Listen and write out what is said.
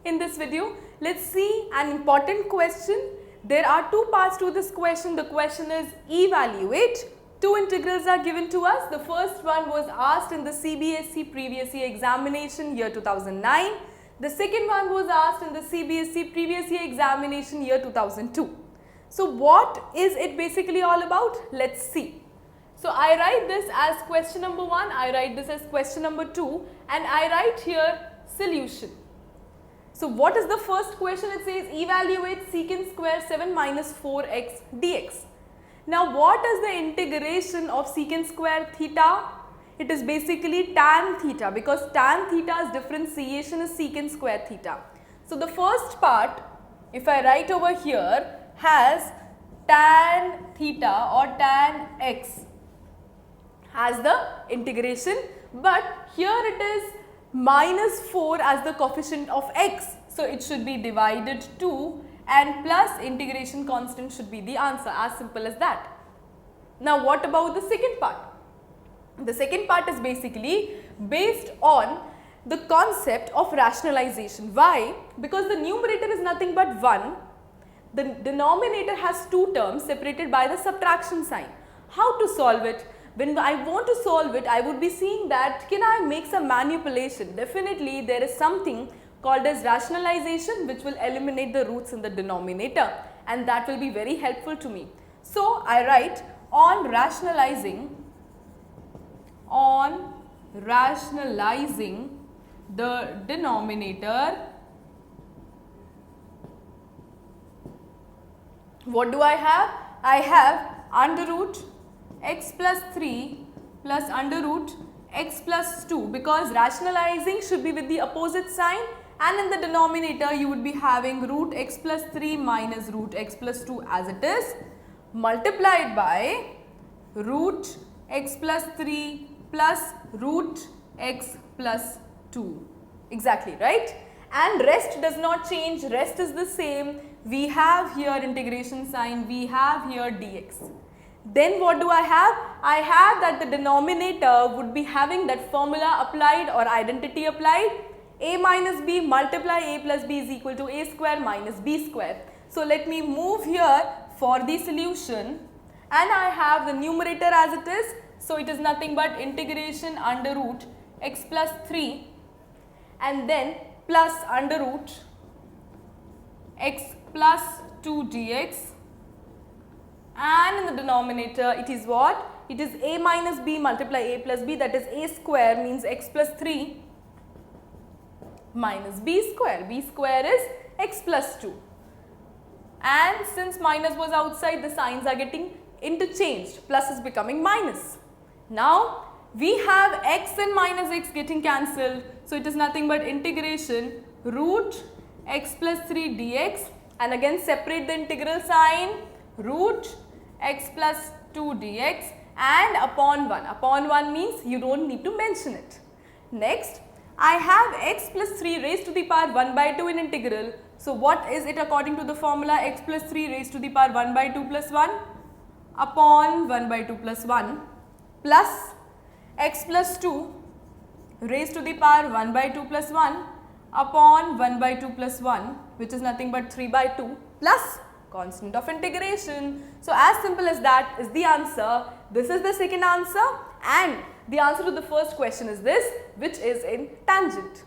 in this video. Let's see an important question. There are two parts to this question. The question is evaluate. Two integrals are given to us. The first one was asked in the CBSE previous year examination year 2009. The second one was asked in the CBSE previous year examination year 2002. So what is it basically all about? Let's see. So I write this as question number 1, I write this as question number 2, and I write here solution. So what is the first question? It says evaluate secant square 7 minus 4x dx. Now what is the integration of secant square theta? It is basically tan theta, because tan theta's differentiation is secant square theta. So the first part, if I write over here, has tan theta or tan x as the integration, but here it is minus 4 as the coefficient of x. So it should be divided 2 and plus integration constant should be the answer, as simple as that. Now what about the second part? The second part is basically based on the concept of rationalization. Why? Because the numerator is nothing but 1. The denominator has two terms separated by the subtraction sign. How to solve it? When I want to solve it, I would be seeing that can I make some manipulation? Definitely there is something called as rationalization which will eliminate the roots in the denominator, and that will be very helpful to me. So I write on rationalizing the denominator. What do I have? I have under root x plus 3 plus under root x plus 2, because rationalizing should be with the opposite sign, and in the denominator you would be having root x plus 3 minus root x plus 2 as it is, multiplied by root x plus 3 plus root x plus 2. Exactly, right? And rest does not change, rest is the same. We have here integration sign, we have here dx. Then what do I have? I have that the denominator would be having that formula applied or identity applied. A minus b multiply a plus b is equal to a square minus b square. So let me move here for the solution, and I have the numerator as it is. So it is nothing but integration under root x plus 3 and then plus under root x plus 2 dx, and in the denominator it is what? It is a minus b multiply a plus b, that is a square means x plus 3 minus b square. B square is x plus 2, and since minus was outside, the signs are getting interchanged, plus is becoming minus. Now we have x and minus x getting cancelled, so it is nothing but integration root x plus 3 dx, and again separate the integral sign, root x plus 2 dx and upon 1. Upon 1 means you don't need to mention it. Next, I have x plus 3 raised to the power 1 by 2 in integral. So what is it according to the formula? X plus 3 raised to the power 1 by 2 plus 1 upon 1 by 2 plus 1 plus x plus 2 raised to the power 1 by 2 plus 1 upon 1 by 2 plus 1, which is nothing but 3 by 2 plus constant of integration. So as simple as that is the answer. This is the second answer, and the answer to the first question is this, which is in tangent.